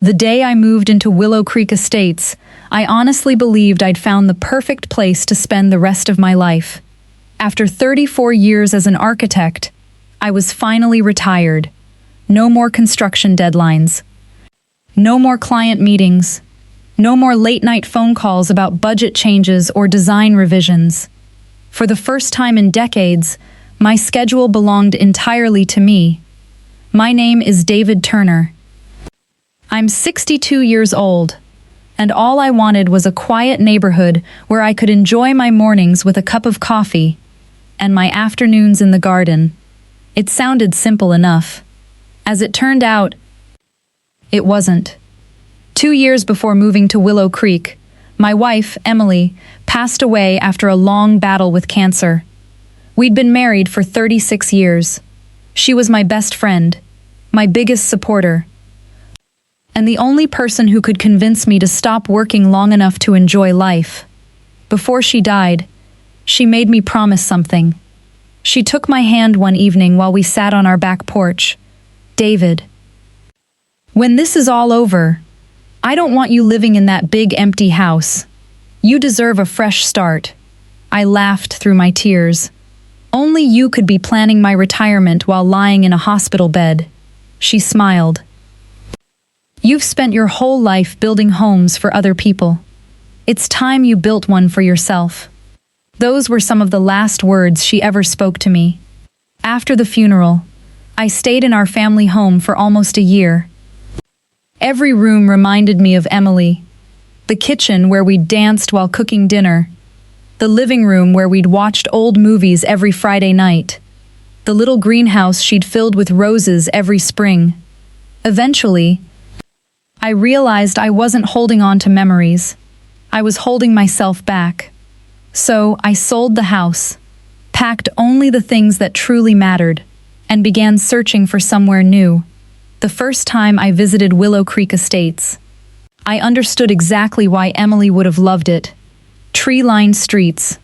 The day I moved into Willow Creek Estates, I honestly believed I'd found the perfect place to spend the rest of my life. After 34 years as an architect, I was finally retired. No more construction deadlines. No more client meetings. No more late-night phone calls about budget changes or design revisions. For the first time in decades, my schedule belonged entirely to me. My name is David Turner. I'm 62 years old, and all I wanted was a quiet neighborhood where I could enjoy my mornings with a cup of coffee and my afternoons in the garden. It sounded simple enough. As it turned out, it wasn't. 2 years before moving to Willow Creek, my wife, Emily, passed away after a long battle with cancer. We'd been married for 36 years. She was my best friend, my biggest supporter, and the only person who could convince me to stop working long enough to enjoy life. Before she died, she made me promise something. She took my hand one evening while we sat on our back porch. "David, when this is all over, I don't want you living in that big empty house. You deserve a fresh start." I laughed through my tears. "Only you could be planning my retirement while lying in a hospital bed." She smiled. "You've spent your whole life building homes for other people. It's time you built one for yourself." Those were some of the last words she ever spoke to me. After the funeral, I stayed in our family home for almost a year. Every room reminded me of Emily. The kitchen where we'd danced while cooking dinner. The living room where we'd watched old movies every Friday night. The little greenhouse she'd filled with roses every spring. Eventually, I realized I wasn't holding on to memories. I was holding myself back. So I sold the house, packed only the things that truly mattered, and began searching for somewhere new. The first time I visited Willow Creek Estates, I understood exactly why Emily would have loved it. Tree-lined streets,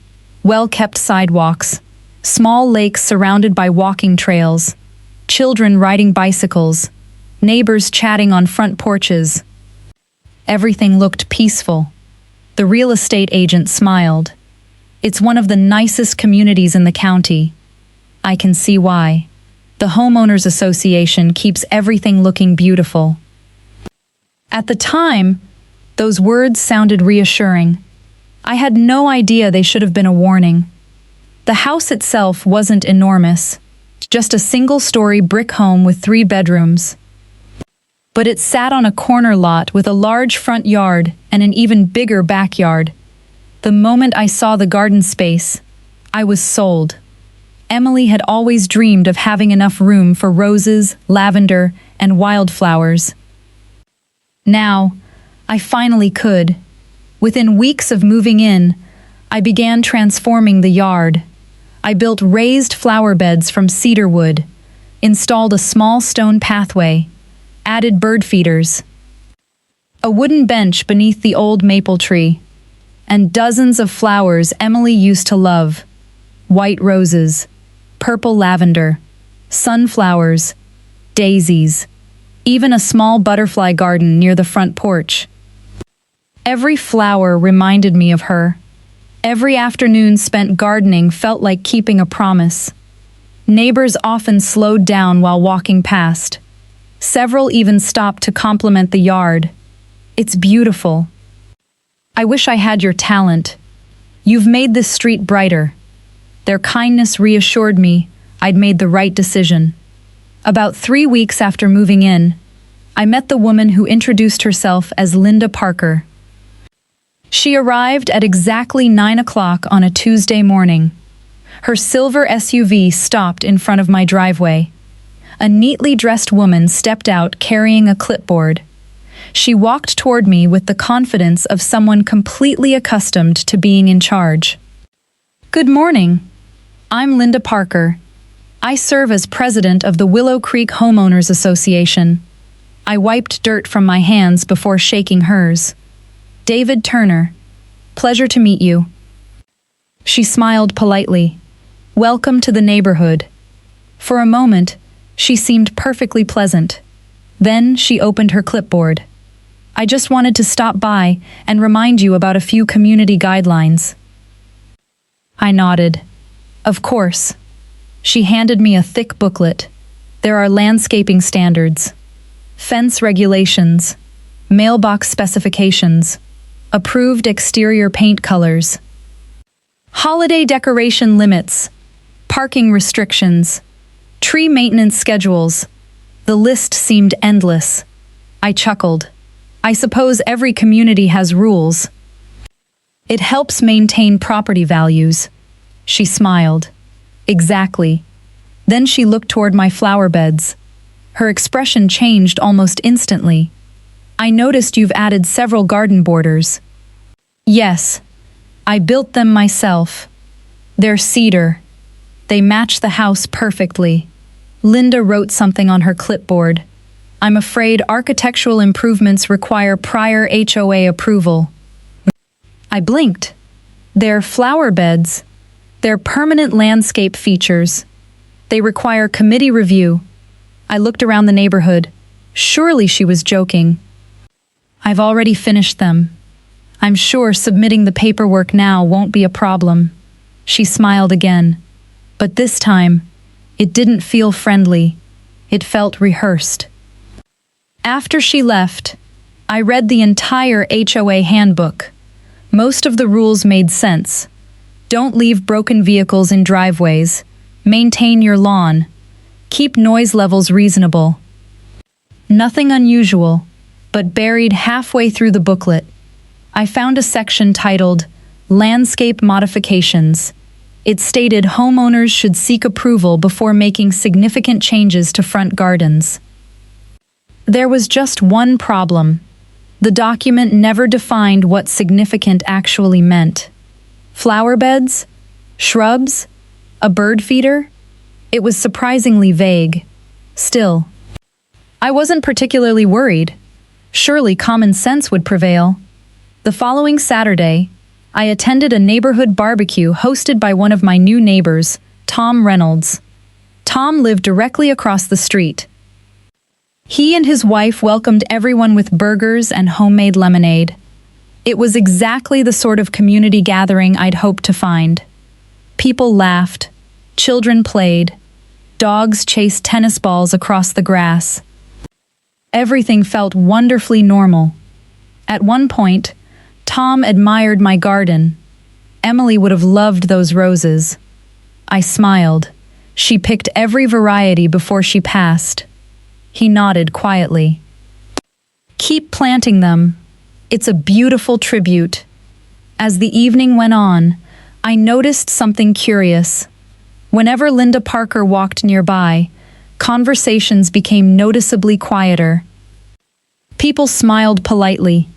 well-kept sidewalks, small lakes surrounded by walking trails, children riding bicycles, neighbors chatting on front porches. Everything looked peaceful. The real estate agent smiled. "It's one of the nicest communities in the county." I can see why. The Homeowners Association keeps everything looking beautiful. At the time, those words sounded reassuring. I had no idea they should have been a warning. The house itself wasn't enormous, just a single-story brick home with 3 bedrooms. But it sat on a corner lot with a large front yard and an even bigger backyard. The moment I saw the garden space, I was sold. Emily had always dreamed of having enough room for roses, lavender, and wildflowers. Now, I finally could. Within weeks of moving in, I began transforming the yard. I built raised flower beds from cedar wood, installed a small stone pathway, added bird feeders, a wooden bench beneath the old maple tree, and dozens of flowers Emily used to love. White roses, purple lavender, sunflowers, daisies, even a small butterfly garden near the front porch. Every flower reminded me of her. Every afternoon spent gardening felt like keeping a promise. Neighbors often slowed down while walking past. Several even stopped to compliment the yard. "It's beautiful. I wish I had your talent. You've made this street brighter." Their kindness reassured me I'd made the right decision. About 3 weeks after moving in, I met the woman who introduced herself as Linda Parker. She arrived at exactly 9 o'clock on a Tuesday morning. Her silver SUV stopped in front of my driveway. A neatly dressed woman stepped out carrying a clipboard. She walked toward me with the confidence of someone completely accustomed to being in charge. "Good morning. I'm Linda Parker. I serve as president of the Willow Creek Homeowners Association." I wiped dirt from my hands before shaking hers. "David Turner. Pleasure to meet you." She smiled politely. "Welcome to the neighborhood." For a moment, she seemed perfectly pleasant. Then she opened her clipboard. I just wanted to stop by and remind you about a few community guidelines." I nodded. Of course. She handed me a thick booklet. There are landscaping standards, fence regulations, mailbox specifications, approved exterior paint colors, holiday decoration limits, parking restrictions, tree maintenance schedules. The list seemed endless. I chuckled. I suppose every community has rules. It helps maintain property values. She smiled. Exactly. Then she looked toward my flower beds. Her expression changed almost instantly. I noticed you've added several garden borders. Yes, I built them myself. They're cedar. They match the house perfectly. Linda wrote something on her clipboard. I'm afraid architectural improvements require prior HOA approval. I blinked. They're flower beds. They're permanent landscape features. They require committee review. I looked around the neighborhood. Surely she was joking. I've already finished them. I'm sure submitting the paperwork now won't be a problem. She smiled again. But this time, it didn't feel friendly. It felt rehearsed. After she left, I read the entire HOA handbook. Most of the rules made sense. Don't leave broken vehicles in driveways. Maintain your lawn. Keep noise levels reasonable. Nothing unusual, but buried halfway through the booklet, I found a section titled Landscape Modifications. It stated homeowners should seek approval before making significant changes to front gardens. There was just one problem. The document never defined what significant actually meant. Flower beds? Shrubs? A bird feeder? It was surprisingly vague. Still, I wasn't particularly worried. Surely common sense would prevail. The following Saturday, I attended a neighborhood barbecue hosted by one of my new neighbors, Tom Reynolds. Tom lived directly across the street. He and his wife welcomed everyone with burgers and homemade lemonade. It was exactly the sort of community gathering I'd hoped to find. People laughed, children played, dogs chased tennis balls across the grass. Everything felt wonderfully normal. At one point, Tom admired my garden. Emily would have loved those roses. I smiled. She picked every variety before she passed. He nodded quietly. Keep planting them. It's a beautiful tribute. As the evening went on, I noticed something curious. Whenever Linda Parker walked nearby, conversations became noticeably quieter. People smiled politely,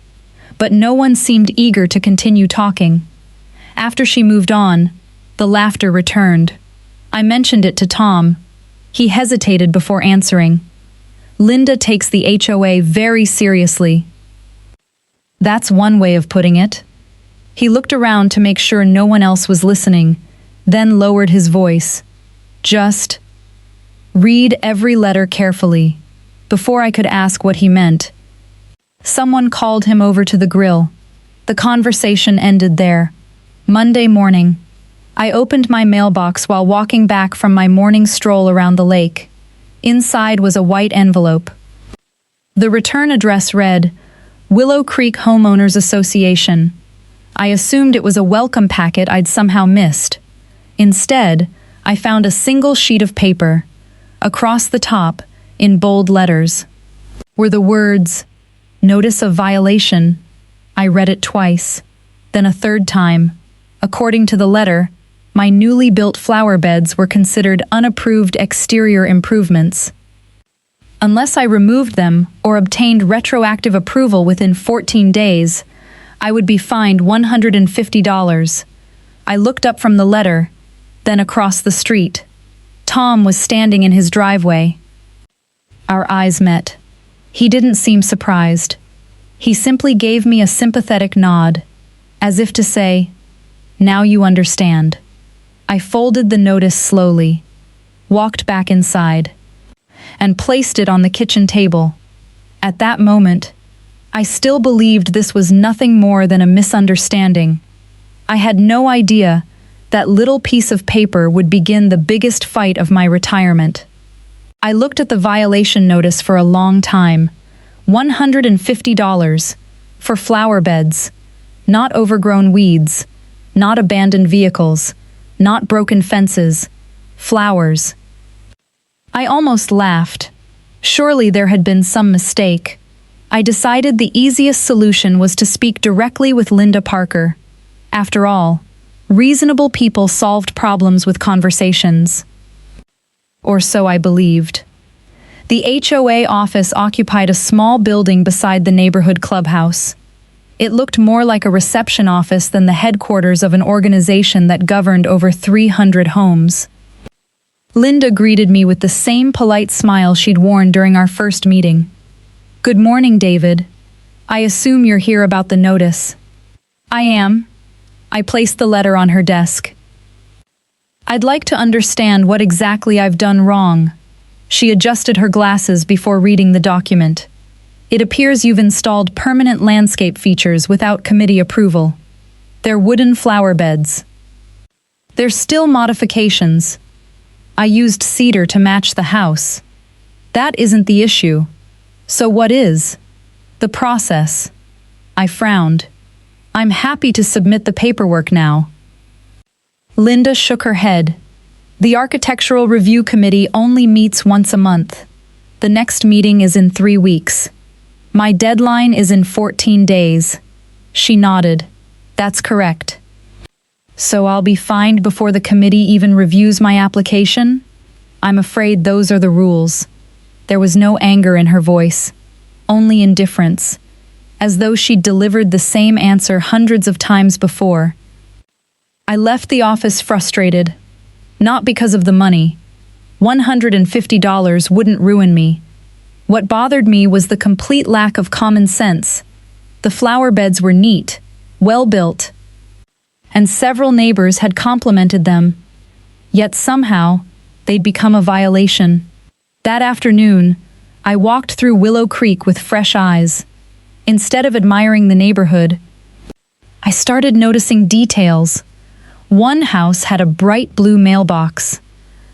but no one seemed eager to continue talking. After she moved on, the laughter returned. I mentioned it to Tom. He hesitated before answering. Linda takes the HOA very seriously. That's one way of putting it. He looked around to make sure no one else was listening, then lowered his voice. Just read every letter carefully. Before I could ask what he meant, someone called him over to the grill. The conversation ended there. Monday morning, I opened my mailbox while walking back from my morning stroll around the lake. Inside was a white envelope. The return address read, Willow Creek Homeowners Association. I assumed it was a welcome packet I'd somehow missed. Instead, I found a single sheet of paper. Across the top, in bold letters, were the words, Notice of Violation. I read it twice, then a third time. According to the letter, my newly built flower beds were considered unapproved exterior improvements. Unless I removed them or obtained retroactive approval within 14 days, I would be fined $150. I looked up from the letter, then across the street. Tom was standing in his driveway. Our eyes met. He didn't seem surprised. He simply gave me a sympathetic nod, as if to say, Now you understand. I folded the notice slowly, walked back inside, and placed it on the kitchen table. At that moment, I still believed this was nothing more than a misunderstanding. I had no idea that little piece of paper would begin the biggest fight of my retirement. I looked at the violation notice for a long time. $150 for flower beds, not overgrown weeds, not abandoned vehicles, not broken fences, flowers. I almost laughed. Surely there had been some mistake. I decided the easiest solution was to speak directly with Linda Parker. After all, reasonable people solved problems with conversations. Or so I believed. The HOA office occupied a small building beside the neighborhood clubhouse. It looked more like a reception office than the headquarters of an organization that governed over 300 homes. Linda greeted me with the same polite smile she'd worn during our first meeting. "Good morning, David. I assume you're here about the notice." "I am." I placed the letter on her desk. "I'd like to understand what exactly I've done wrong." She adjusted her glasses before reading the document. "It appears you've installed permanent landscape features without committee approval. They're wooden flower beds. They're still modifications. I used cedar to match the house. That isn't the issue. So what is? The process." I frowned. "I'm happy to submit the paperwork now." Linda shook her head. "The Architectural Review Committee only meets once a month. The next meeting is in 3 weeks. My deadline is in 14 days. She nodded. "That's correct." "So I'll be fined before the committee even reviews my application?" "I'm afraid those are the rules." There was no anger in her voice, only indifference, as though she'd delivered the same answer hundreds of times before. I left the office frustrated, not because of the money. $150 wouldn't ruin me. What bothered me was the complete lack of common sense. The flower beds were neat, well built, and several neighbors had complimented them. Yet somehow, they'd become a violation. That afternoon, I walked through Willow Creek with fresh eyes. Instead of admiring the neighborhood, I started noticing details. One house had a bright blue mailbox.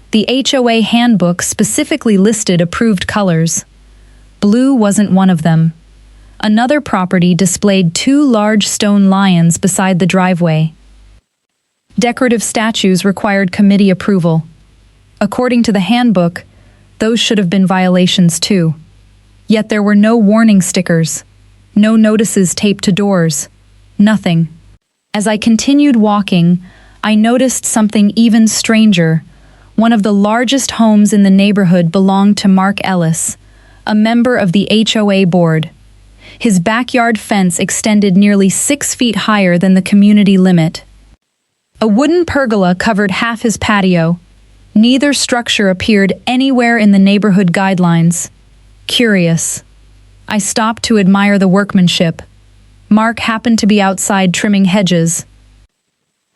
The HOA handbook specifically listed approved colors. Blue wasn't one of them. Another property displayed 2 large stone lions beside the driveway. Decorative statues required committee approval. According to the handbook, those should have been violations too. Yet there were no warning stickers, no notices taped to doors, nothing. As I continued walking, I noticed something even stranger. One of the largest homes in the neighborhood belonged to Mark Ellis, a member of the HOA board. His backyard fence extended nearly 6 feet higher than the community limit. A wooden pergola covered half his patio. Neither structure appeared anywhere in the neighborhood guidelines. Curious. I stopped to admire the workmanship. Mark happened to be outside trimming hedges.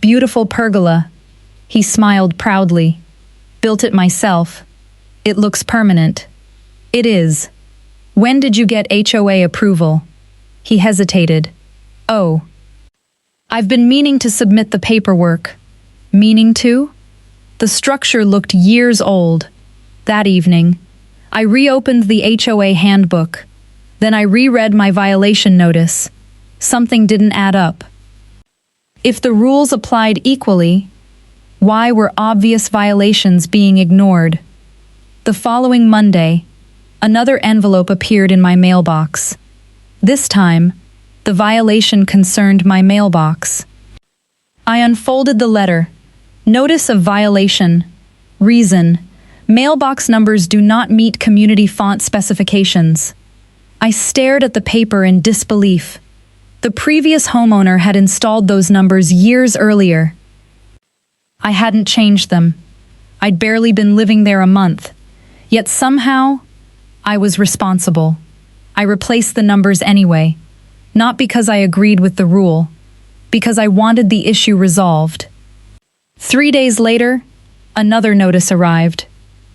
"Beautiful pergola." He smiled proudly. "Built it myself. It looks permanent." "It is." "When did you get HOA approval?" He hesitated. "Oh. I've been meaning to submit the paperwork." "Meaning to?" The structure looked years old. That evening, I reopened the HOA handbook. Then I reread my violation notice. Something didn't add up. If the rules applied equally, why were obvious violations being ignored? The following Monday, another envelope appeared in my mailbox. This time, the violation concerned my mailbox. I unfolded the letter. Notice of violation. Reason: mailbox numbers do not meet community font specifications. I stared at the paper in disbelief. The previous homeowner had installed those numbers years earlier. I hadn't changed them. I'd barely been living there a month. Yet somehow, I was responsible. I replaced the numbers anyway, not because I agreed with the rule, because I wanted the issue resolved. 3 days later, another notice arrived.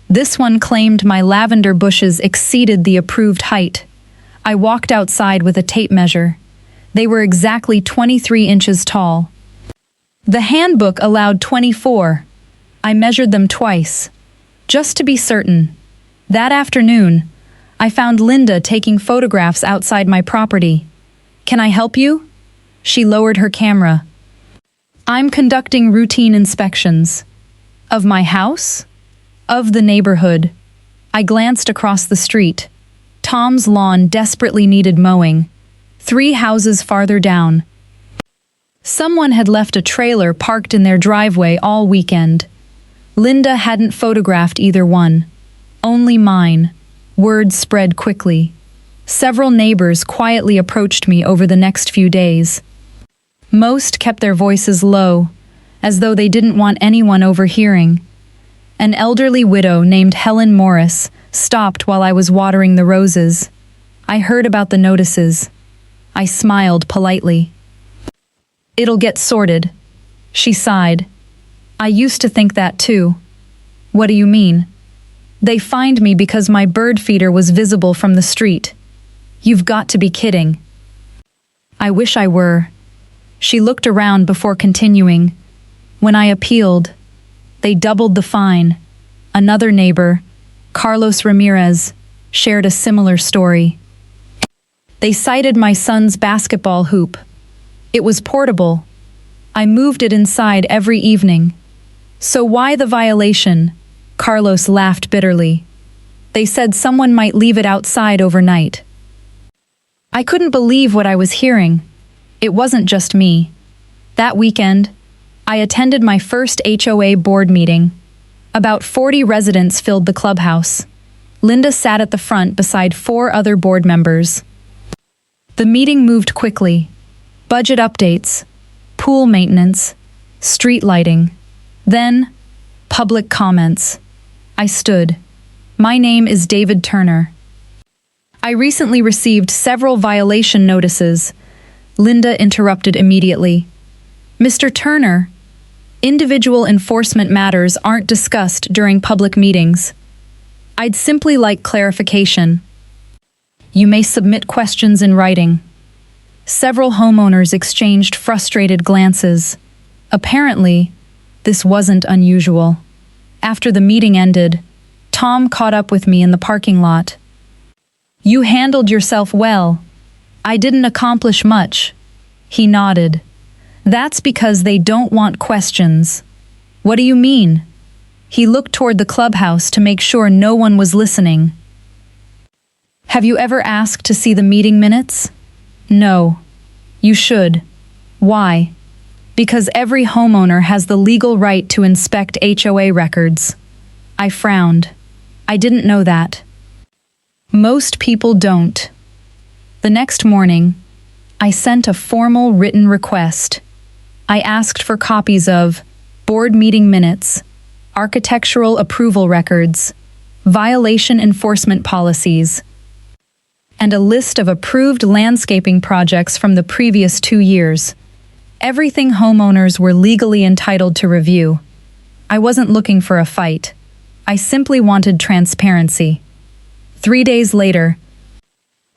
This one claimed my lavender bushes exceeded the approved height. I walked outside with a tape measure. They were exactly 23 inches tall. The handbook allowed 24. I measured them twice, just to be certain. That afternoon, I found Linda taking photographs outside my property. "Can I help you?" She lowered her camera. "I'm conducting routine inspections." "Of my house?" "Of the neighborhood." I glanced across the street. Tom's lawn desperately needed mowing. 3 houses farther down. Someone had left a trailer parked in their driveway all weekend. Linda hadn't photographed either one. Only mine. Word spread quickly. Several neighbors quietly approached me over the next few days. Most kept their voices low, as though they didn't want anyone overhearing. An elderly widow named Helen Morris stopped while I was watering the roses. I heard about the notices. I smiled politely. "It'll get sorted," she sighed. "I used to think that too." "What do you mean?" "They fined me because my bird feeder was visible from the street." "You've got to be kidding." "I wish I were." She looked around before continuing. "When I appealed, they doubled the fine." Another neighbor, Carlos Ramirez, shared a similar story. "They cited my son's basketball hoop. It was portable. I moved it inside every evening." "So why the violation?" Carlos laughed bitterly. "They said someone might leave it outside overnight." I couldn't believe what I was hearing. It wasn't just me. That weekend, I attended my first HOA board meeting. About 40 residents filled the clubhouse. Linda sat at the front beside 4 other board members. The meeting moved quickly. Budget updates, pool maintenance, street lighting. Then, public comments. I stood. "My name is David Turner. I recently received several violation notices." Linda interrupted immediately. "Mr. Turner, individual enforcement matters aren't discussed during public meetings. I'd simply like clarification." "You may submit questions in writing." Several homeowners exchanged frustrated glances. Apparently, this wasn't unusual. After the meeting ended, Tom caught up with me in the parking lot. "You handled yourself well." "I didn't accomplish much." He nodded. "That's because they don't want questions." "What do you mean?" He looked toward the clubhouse to make sure no one was listening. "Have you ever asked to see the meeting minutes?" "No." "You should." "Why?" "Because every homeowner has the legal right to inspect HOA records." I frowned. I didn't know that. Most people don't. The next morning, I sent a formal written request. I asked for copies of board meeting minutes, architectural approval records, violation enforcement policies, and a list of approved landscaping projects from the previous 2 years. Everything homeowners were legally entitled to review. I wasn't looking for a fight. I simply wanted transparency. 3 days later,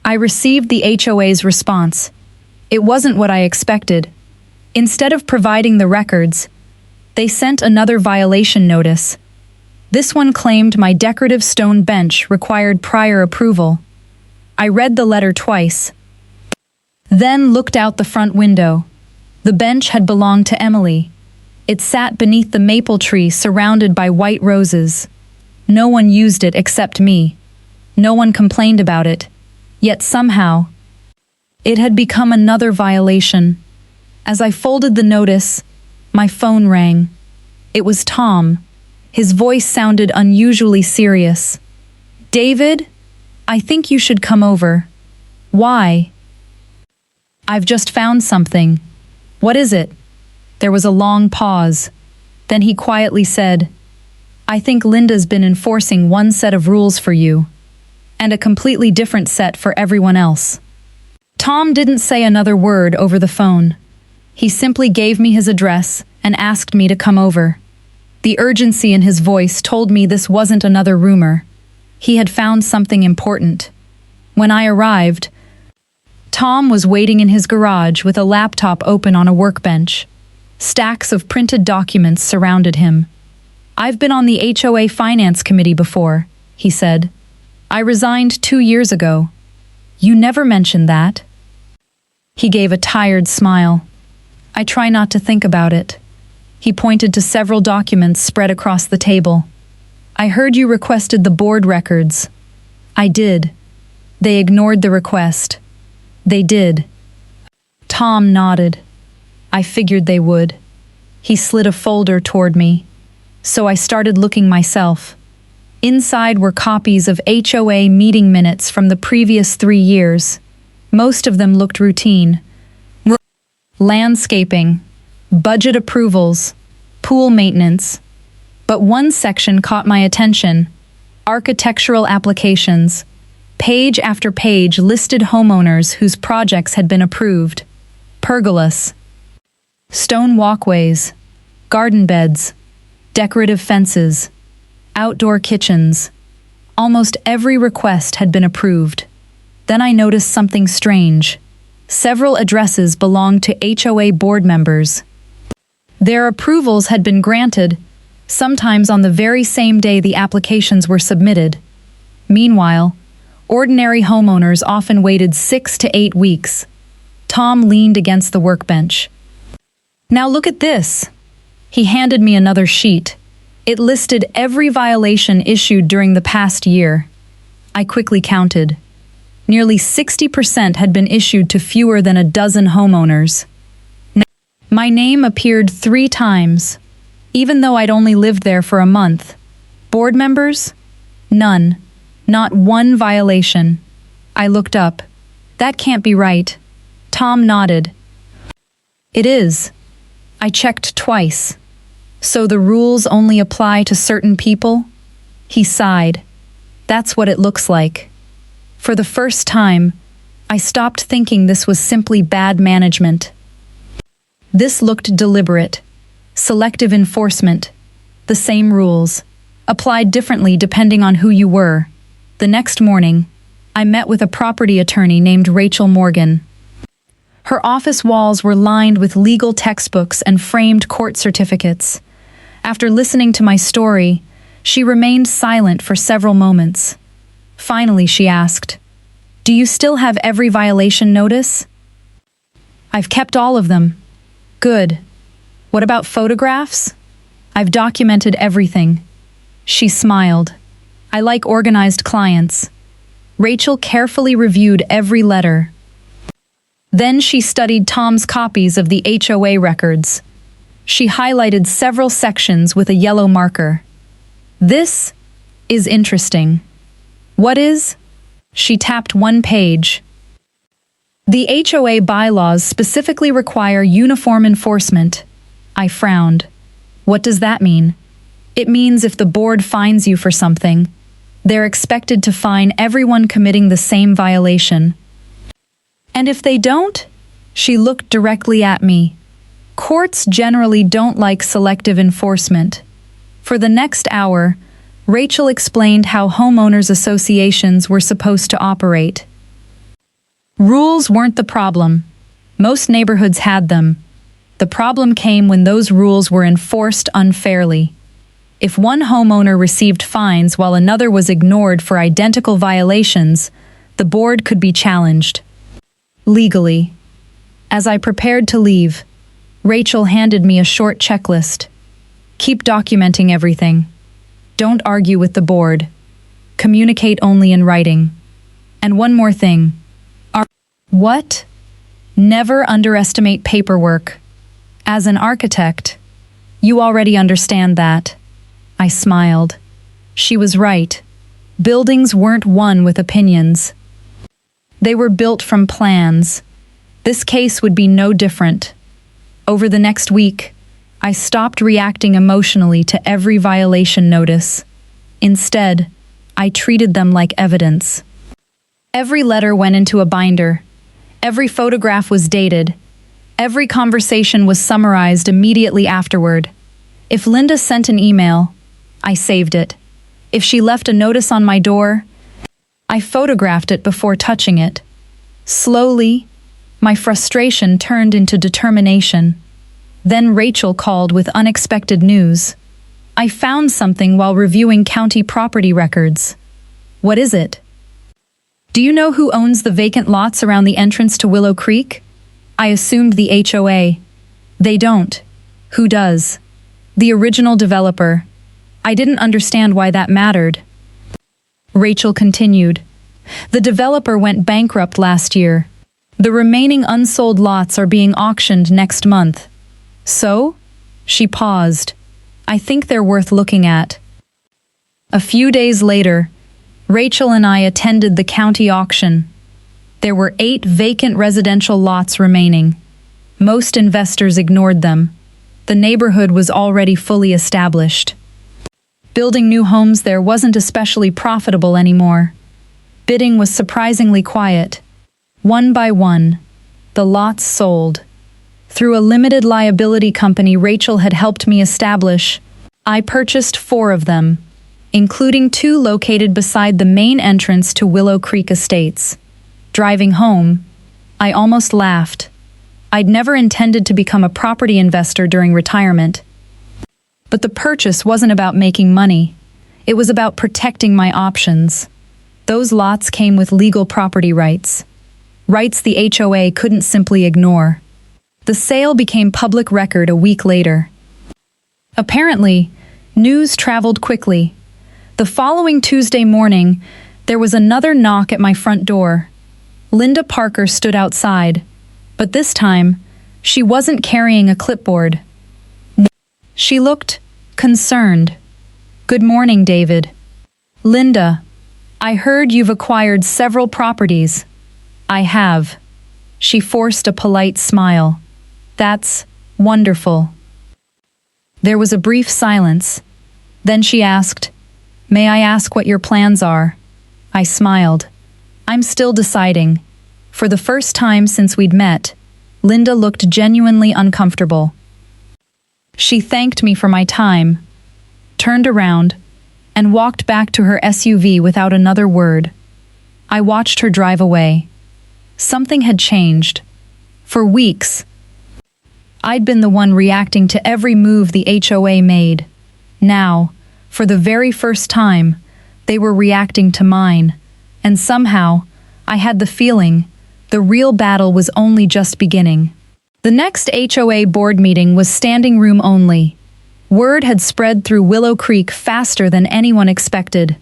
I received the HOA's response. It wasn't what I expected. Instead of providing the records, they sent another violation notice. This one claimed my decorative stone bench required prior approval. I read the letter twice, then looked out the front window. The bench had belonged to Emily. It sat beneath the maple tree surrounded by white roses. No one used it except me. No one complained about it. Yet somehow, it had become another violation. As I folded the notice, my phone rang. It was Tom. His voice sounded unusually serious. "David, I think you should come over." "Why?" "I've just found something." "What is it?" There was a long pause. Then he quietly said, "I think Linda's been enforcing one set of rules for you, and a completely different set for everyone else." Tom didn't say another word over the phone. He simply gave me his address and asked me to come over. The urgency in his voice told me this wasn't another rumor. He had found something important. When I arrived, Tom was waiting in his garage with a laptop open on a workbench. Stacks of printed documents surrounded him. "I've been on the HOA finance committee before," he said. "I resigned 2 years ago." "You never mentioned that." He gave a tired smile. "I try not to think about it." He pointed to several documents spread across the table. "I heard you requested the board records." "I did." "They ignored the request." "They did." Tom nodded. "I figured they would." He slid a folder toward me. So I started looking myself. Inside were copies of HOA meeting minutes from the previous 3 years. Most of them looked routine. Landscaping, budget approvals, pool maintenance. But one section caught my attention: architectural applications. Page after page listed homeowners whose projects had been approved. Pergolas, stone walkways, garden beds, decorative fences, outdoor kitchens. Almost every request had been approved. Then I noticed something strange. Several addresses belonged to HOA board members. Their approvals had been granted, sometimes on the very same day the applications were submitted. Meanwhile, ordinary homeowners often waited 6 to 8 weeks. Tom leaned against the workbench. "Now look at this." He handed me another sheet. It listed every violation issued during the past year. I quickly counted. Nearly 60% had been issued to fewer than a dozen homeowners. My name appeared 3 times, even though I'd only lived there for a month. Board members? None. Not one violation. I looked up. "That can't be right." Tom nodded. "It is." I checked twice. "So the rules only apply to certain people?" He sighed. "That's what it looks like." For the first time, I stopped thinking this was simply bad management. This looked deliberate. Selective enforcement. The same rules, applied differently depending on who you were. The next morning, I met with a property attorney named Rachel Morgan. Her office walls were lined with legal textbooks and framed court certificates. After listening to my story, she remained silent for several moments. Finally, she asked, "Do you still have every violation notice?" "I've kept all of them." "Good. What about photographs?" "I've documented everything." She smiled. "I like organized clients." Rachel carefully reviewed every letter. Then she studied Tom's copies of the HOA records. She highlighted several sections with a yellow marker. "This is interesting." "What is?" She tapped one page. "The HOA bylaws specifically require uniform enforcement." I frowned. "What does that mean?" "It means if the board fines you for something, they're expected to fine everyone committing the same violation." "And if they don't?" She looked directly at me. "Courts generally don't like selective enforcement." For the next hour, Rachel explained how homeowners associations were supposed to operate. Rules weren't the problem. Most neighborhoods had them. The problem came when those rules were enforced unfairly. If one homeowner received fines while another was ignored for identical violations, the board could be challenged. Legally. As I prepared to leave, Rachel handed me a short checklist. "Keep documenting everything. Don't argue with the board. Communicate only in writing. And one more thing." What? "Never underestimate paperwork. As an architect, you already understand that." I smiled. She was right. Buildings weren't won with opinions. They were built from plans. This case would be no different. Over the next week, I stopped reacting emotionally to every violation notice. Instead, I treated them like evidence. Every letter went into a binder. Every photograph was dated. Every conversation was summarized immediately afterward. If Linda sent an email, I saved it. If she left a notice on my door, I photographed it before touching it. Slowly, my frustration turned into determination. Then Rachel called with unexpected news. I found something while reviewing county property records. What is it? Do you know who owns the vacant lots around the entrance to Willow Creek? I assumed the HOA. They don't. Who does? The original developer. I didn't understand why that mattered. Rachel continued. The developer went bankrupt last year. The remaining unsold lots are being auctioned next month. So? She paused. I think they're worth looking at. A few days later, Rachel and I attended the county auction. There were 8 vacant residential lots remaining. Most investors ignored them. The neighborhood was already fully established. Building new homes there wasn't especially profitable anymore. Bidding was surprisingly quiet. One by one, the lots sold. Through a limited liability company Rachel had helped me establish, I purchased 4 of them, including 2 located beside the main entrance to Willow Creek Estates. Driving home, I almost laughed. I'd never intended to become a property investor during retirement. But the purchase wasn't about making money. It was about protecting my options. Those lots came with legal property rights. Rights the HOA couldn't simply ignore. The sale became public record a week later. Apparently, news traveled quickly. The following Tuesday morning, there was another knock at my front door. Linda Parker stood outside, but this time, she wasn't carrying a clipboard. She looked concerned. Good morning, David. Linda, I heard you've acquired several properties. I have. She forced a polite smile. That's wonderful. There was a brief silence. Then she asked, May I ask what your plans are? I smiled. I'm still deciding. For the first time since we'd met, Linda looked genuinely uncomfortable. She thanked me for my time, turned around, and walked back to her SUV without another word. I watched her drive away. Something had changed. For weeks, I'd been the one reacting to every move the HOA made. Now, for the very first time, they were reacting to mine, and somehow, I had the feeling the real battle was only just beginning. The next HOA board meeting was standing room only. Word had spread through Willow Creek faster than anyone expected.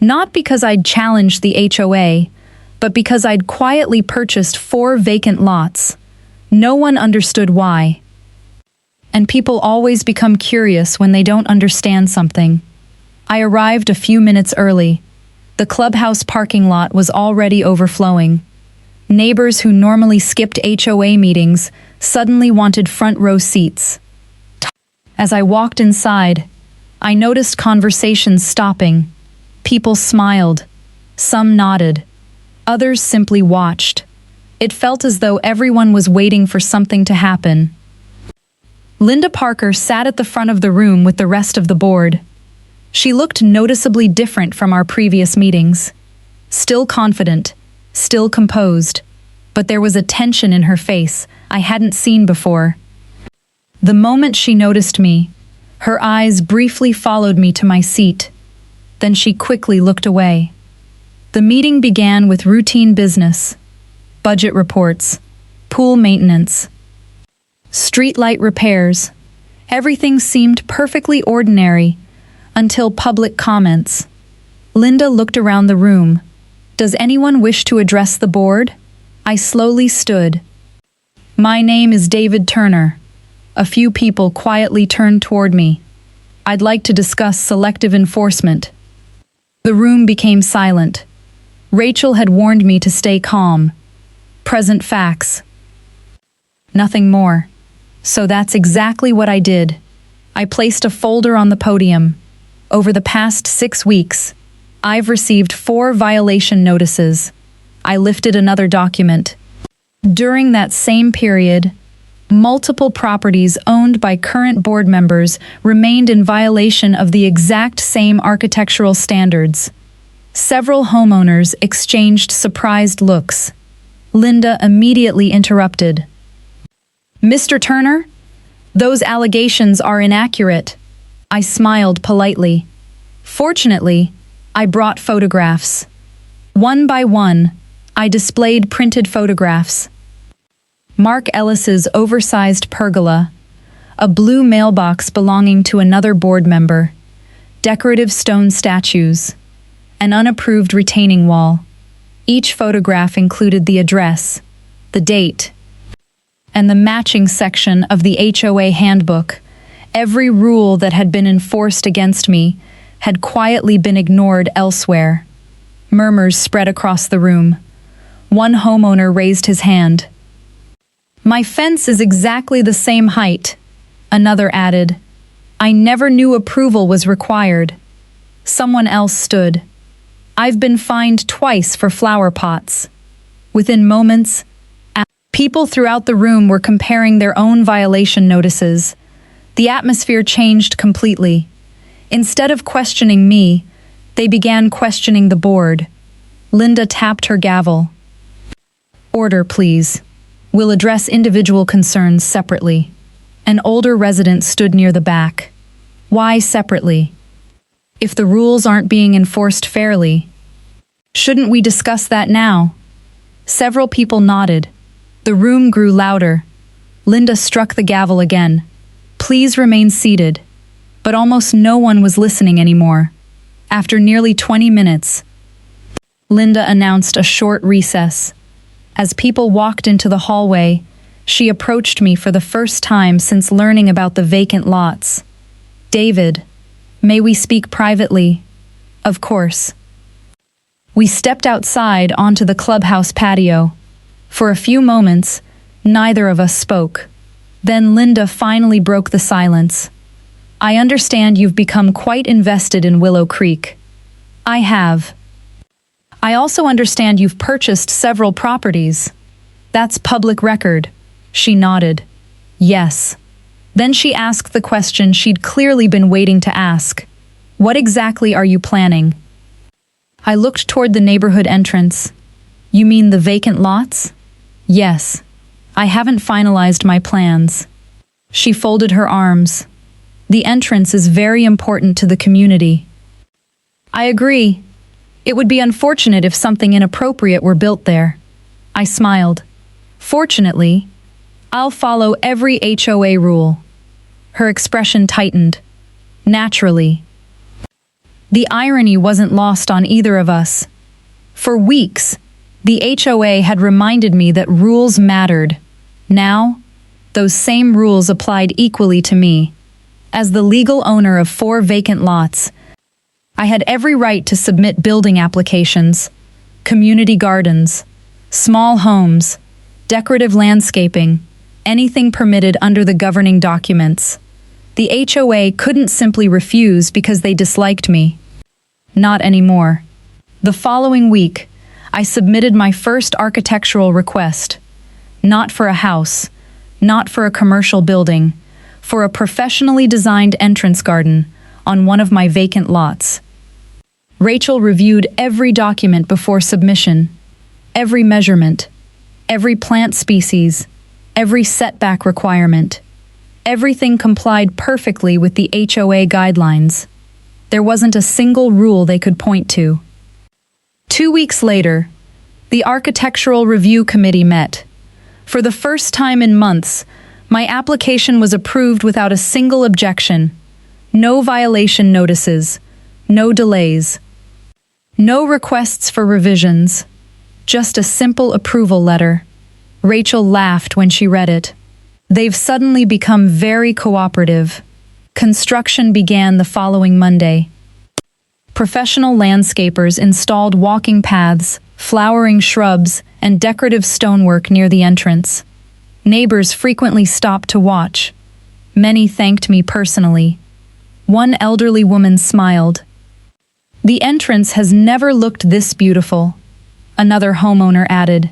Not because I'd challenged the HOA, but because I'd quietly purchased 4 vacant lots. No one understood why. And people always become curious when they don't understand something. I arrived a few minutes early. The clubhouse parking lot was already overflowing. Neighbors who normally skipped HOA meetings suddenly wanted front row seats. As I walked inside, I noticed conversations stopping. People smiled. Some nodded. Others simply watched. It felt as though everyone was waiting for something to happen. Linda Parker sat at the front of the room with the rest of the board. She looked noticeably different from our previous meetings. Still confident, still composed, but there was a tension in her face I hadn't seen before. The moment she noticed me, her eyes briefly followed me to my seat. Then she quickly looked away. The meeting began with routine business. Budget reports, pool maintenance, streetlight repairs. Everything seemed perfectly ordinary until public comments. Linda looked around the room. Does anyone wish to address the board? I slowly stood. My name is David Turner. A few people quietly turned toward me. I'd like to discuss selective enforcement. The room became silent. Rachel had warned me to stay calm. Present facts. Nothing more. So that's exactly what I did. I placed a folder on the podium. Over the past 6 weeks, I've received 4 violation notices. I lifted another document. During that same period, multiple properties owned by current board members remained in violation of the exact same architectural standards. Several homeowners exchanged surprised looks. Linda immediately interrupted. Mr. Turner, those allegations are inaccurate. I smiled politely. Fortunately, I brought photographs. One by one, I displayed printed photographs. Mark Ellis's oversized pergola, a blue mailbox belonging to another board member, decorative stone statues, an unapproved retaining wall. Each photograph included the address, the date, and the matching section of the HOA handbook. Every rule that had been enforced against me had quietly been ignored elsewhere. Murmurs spread across the room. One homeowner raised his hand. "My fence is exactly the same height," another added. "I never knew approval was required." Someone else stood. "I've been fined twice for flower pots." Within moments, people throughout the room were comparing their own violation notices. The atmosphere changed completely. Instead of questioning me, they began questioning the board. Linda tapped her gavel. "Order, please. We'll address individual concerns separately." An older resident stood near the back. "Why separately? If the rules aren't being enforced fairly, shouldn't we discuss that now?" Several people nodded. The room grew louder. Linda struck the gavel again. "Please remain seated." But almost no one was listening anymore. After nearly 20 minutes, Linda announced a short recess. As people walked into the hallway, she approached me for the first time since learning about the vacant lots. "David, may we speak privately?" "Of course." We stepped outside onto the clubhouse patio. For a few moments, neither of us spoke. Then Linda finally broke the silence. "I understand you've become quite invested in Willow Creek." "I have." "I also understand you've purchased several properties." "That's public record." She nodded. "Yes." Then she asked the question she'd clearly been waiting to ask. "What exactly are you planning?" I looked toward the neighborhood entrance. "You mean the vacant lots?" "Yes. I haven't finalized my plans." She folded her arms. "The entrance is very important to the community." "I agree. It would be unfortunate if something inappropriate were built there." I smiled. "Fortunately, I'll follow every HOA rule." Her expression tightened. "Naturally." The irony wasn't lost on either of us. For weeks, the HOA had reminded me that rules mattered. Now, those same rules applied equally to me. As the legal owner of 4 vacant lots, I had every right to submit building applications, community gardens, small homes, decorative landscaping, anything permitted under the governing documents. The HOA couldn't simply refuse because they disliked me. Not anymore. The following week, I submitted my first architectural request. Not for a house, not for a commercial building, for a professionally designed entrance garden on one of my vacant lots. Rachel reviewed every document before submission, every measurement, every plant species, every setback requirement. Everything complied perfectly with the HOA guidelines. There wasn't a single rule they could point to. 2 weeks later, the Architectural Review Committee met. For the first time in months, my application was approved without a single objection. No violation notices, no delays, no requests for revisions, just a simple approval letter. Rachel laughed when she read it. They've suddenly become very cooperative. Construction began the following Monday. Professional landscapers installed walking paths, flowering shrubs, and decorative stonework near the entrance. Neighbors frequently stopped to watch. Many thanked me personally. One elderly woman smiled. "The entrance has never looked this beautiful," another homeowner added.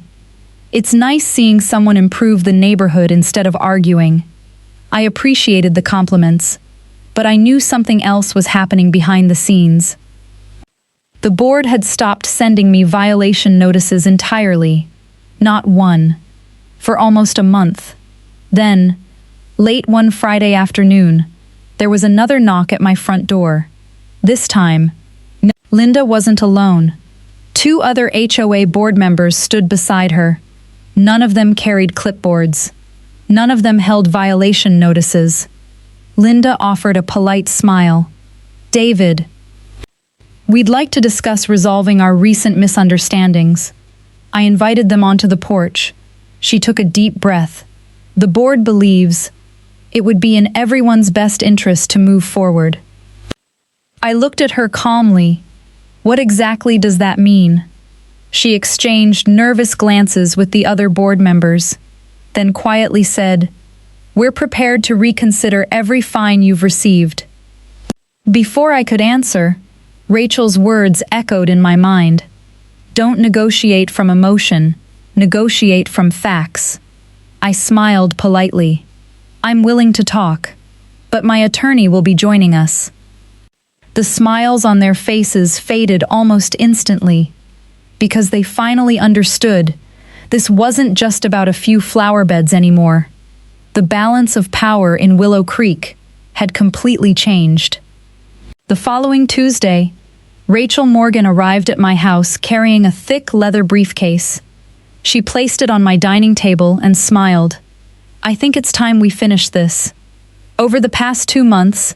"It's nice seeing someone improve the neighborhood instead of arguing." I appreciated the compliments, but I knew something else was happening behind the scenes. The board had stopped sending me violation notices entirely. Not one. For almost a month. Then, late one Friday afternoon, there was another knock at my front door. This time, Linda wasn't alone. Two other HOA board members stood beside her. None of them carried clipboards. None of them held violation notices. Linda offered a polite smile. "David, we'd like to discuss resolving our recent misunderstandings." I invited them onto the porch. She took a deep breath. "The board believes it would be in everyone's best interest to move forward." I looked at her calmly. "What exactly does that mean?" She exchanged nervous glances with the other board members, then quietly said, "We're prepared to reconsider every fine you've received." Before I could answer, Rachel's words echoed in my mind. "Don't negotiate from emotion, negotiate from facts." I smiled politely. "I'm willing to talk, but my attorney will be joining us." The smiles on their faces faded almost instantly, because they finally understood this wasn't just about a few flower beds anymore. The balance of power in Willow Creek had completely changed. The following Tuesday, Rachel Morgan arrived at my house carrying a thick leather briefcase. She placed it on my dining table and smiled. "I think it's time we finish this." Over the past 2 months,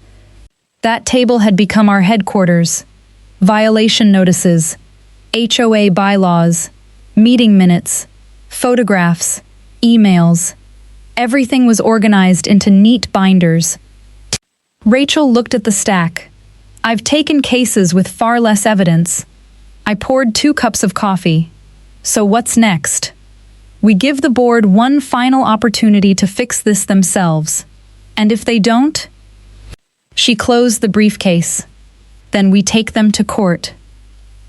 that table had become our headquarters. Violation notices, HOA bylaws, meeting minutes, photographs, emails. Everything was organized into neat binders. Rachel looked at the stack. "I've taken cases with far less evidence." I poured 2 cups of coffee. "So what's next?" "We give the board one final opportunity to fix this themselves. And if they don't?" She closed the briefcase. "Then we take them to court."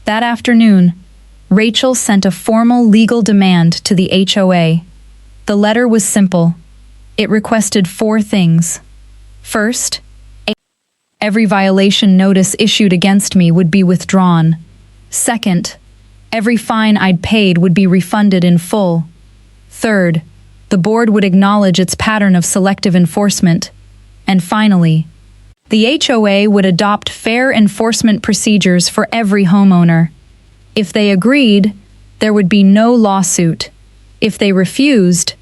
That afternoon, Rachel sent a formal legal demand to the HOA. The letter was simple. It requested 4 things. First, every violation notice issued against me would be withdrawn. Second, every fine I'd paid would be refunded in full. Third, the board would acknowledge its pattern of selective enforcement. And finally, the HOA would adopt fair enforcement procedures for every homeowner. If they agreed, there would be no lawsuit. If they refused,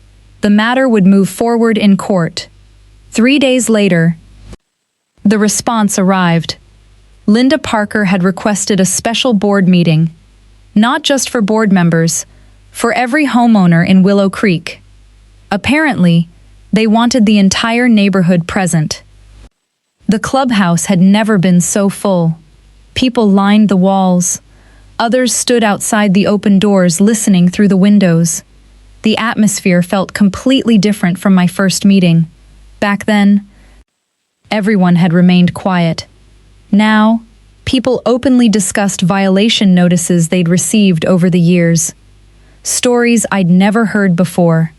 the matter would move forward in court. 3 days later, the response arrived. Linda Parker had requested a special board meeting, not just for board members, for every homeowner in Willow Creek. Apparently, they wanted the entire neighborhood present. The clubhouse had never been so full. People lined the walls. Others stood outside the open doors listening through the windows. The atmosphere felt completely different from my first meeting. Back then, everyone had remained quiet. Now, people openly discussed violation notices they'd received over the years. Stories I'd never heard before.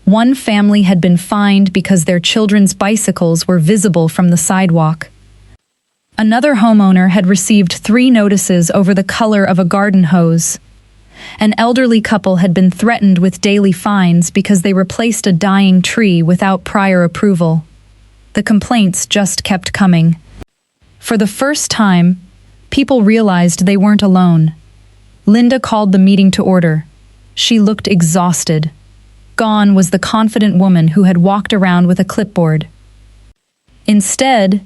One family had been fined because their children's bicycles were visible from the sidewalk. Another homeowner had received 3 notices over the color of a garden hose. An elderly couple had been threatened with daily fines because they replaced a dying tree without prior approval. The complaints just kept coming. For the first time, people realized they weren't alone. Linda called the meeting to order. She looked exhausted. Gone was the confident woman who had walked around with a clipboard. Instead,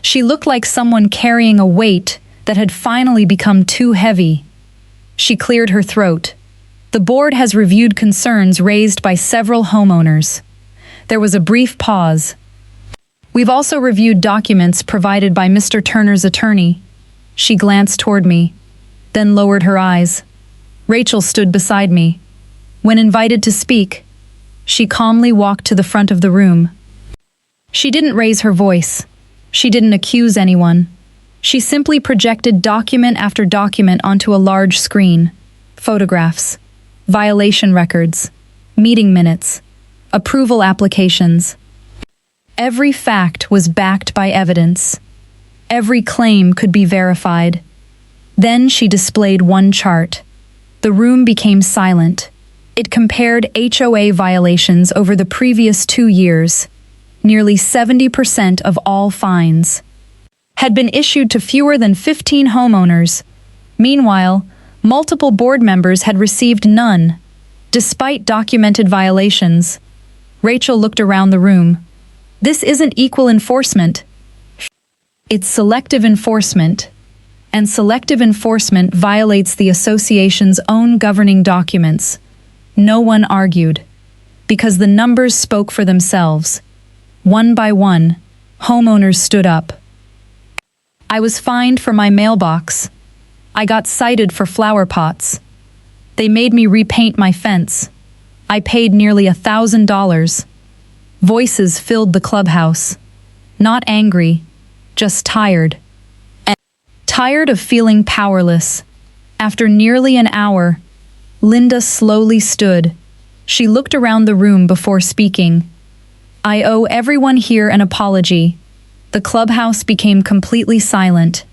she looked like someone carrying a weight that had finally become too heavy. She cleared her throat. "The board has reviewed concerns raised by several homeowners." There was a brief pause. "We've also reviewed documents provided by Mr. Turner's attorney." She glanced toward me, then lowered her eyes. Rachel stood beside me. When invited to speak, she calmly walked to the front of the room. She didn't raise her voice. She didn't accuse anyone. She simply projected document after document onto a large screen. Photographs, violation records, meeting minutes, approval applications. Every fact was backed by evidence. Every claim could be verified. Then she displayed one chart. The room became silent. It compared HOA violations over the previous 2 years. Nearly 70% of all fines had been issued to fewer than 15 homeowners. Meanwhile, multiple board members had received none, despite documented violations. Rachel looked around the room. This isn't equal enforcement. It's selective enforcement. And selective enforcement violates the association's own governing documents. No one argued, because the numbers spoke for themselves. One by one, homeowners stood up. I was fined for my mailbox. I got cited for flower pots. They made me repaint my fence. I paid nearly $1,000. Voices filled the clubhouse. Not angry, just tired. And tired of feeling powerless. After nearly an hour, Linda slowly stood. She looked around the room before speaking. I owe everyone here an apology. The clubhouse became completely silent.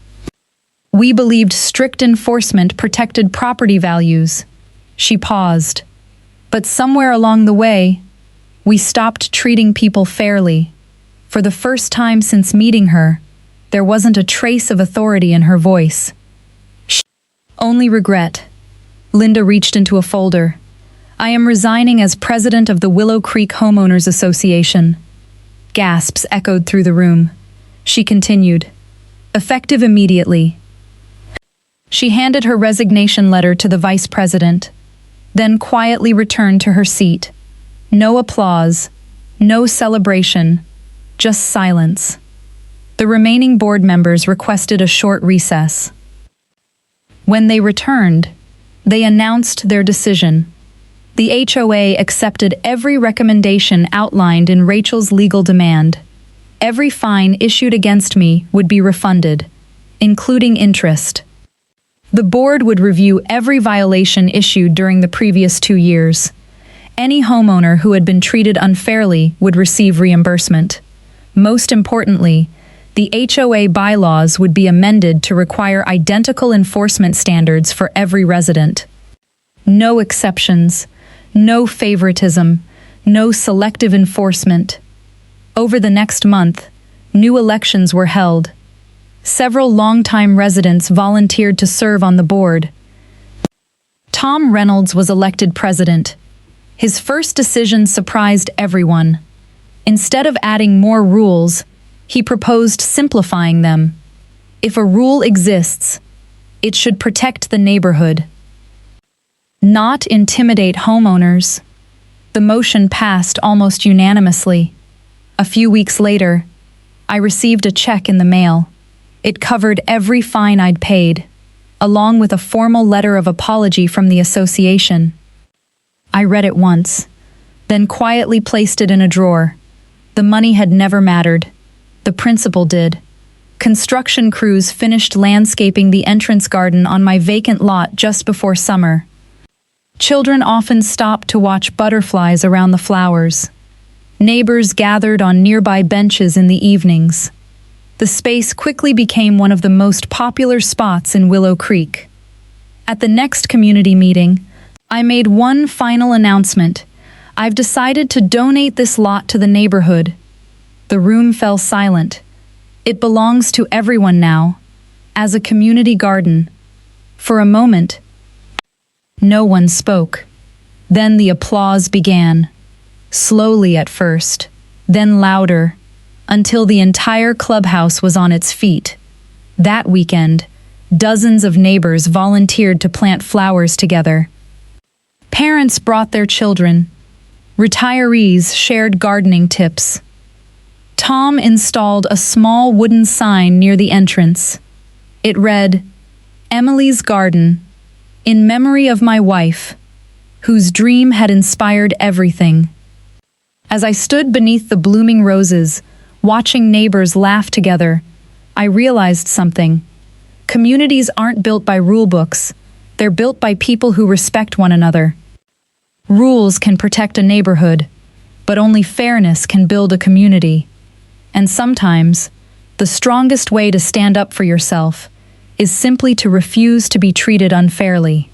We believed strict enforcement protected property values. She paused. But somewhere along the way, we stopped treating people fairly. For the first time since meeting her, there wasn't a trace of authority in her voice. Only regret. Linda reached into a folder. I am resigning as president of the Willow Creek Homeowners Association. Gasps echoed through the room. She continued. Effective immediately. She handed her resignation letter to the vice president, then quietly returned to her seat. No applause, no celebration, just silence. The remaining board members requested a short recess. When they returned, they announced their decision. The HOA accepted every recommendation outlined in Rachel's legal demand. Every fine issued against me would be refunded, including interest. The board would review every violation issued during the previous 2 years. Any homeowner who had been treated unfairly would receive reimbursement. Most importantly, the HOA bylaws would be amended to require identical enforcement standards for every resident. No exceptions, no favoritism, no selective enforcement. Over the next month, new elections were held. Several longtime residents volunteered to serve on the board. Tom Reynolds was elected president. His first decision surprised everyone. Instead of adding more rules, he proposed simplifying them. If a rule exists, it should protect the neighborhood, not intimidate homeowners. The motion passed almost unanimously. A few weeks later, I received a check in the mail. It covered every fine I'd paid, along with a formal letter of apology from the association. I read it once, then quietly placed it in a drawer. The money had never mattered. The principal did. Construction crews finished landscaping the entrance garden on my vacant lot just before summer. Children often stopped to watch butterflies around the flowers. Neighbors gathered on nearby benches in the evenings. The space quickly became one of the most popular spots in Willow Creek. At the next community meeting, I made one final announcement. I've decided to donate this lot to the neighborhood. The room fell silent. It belongs to everyone now, as a community garden. For a moment, no one spoke. Then the applause began. Slowly at first, then louder, until the entire clubhouse was on its feet. That weekend, dozens of neighbors volunteered to plant flowers together. Parents brought their children. Retirees shared gardening tips. Tom installed a small wooden sign near the entrance. It read, "Emily's Garden, in memory of my wife, whose dream had inspired everything." As I stood beneath the blooming roses, watching neighbors laugh together, I realized something. Communities aren't built by rule books. They're built by people who respect one another. Rules can protect a neighborhood, but only fairness can build a community. And sometimes, the strongest way to stand up for yourself is simply to refuse to be treated unfairly.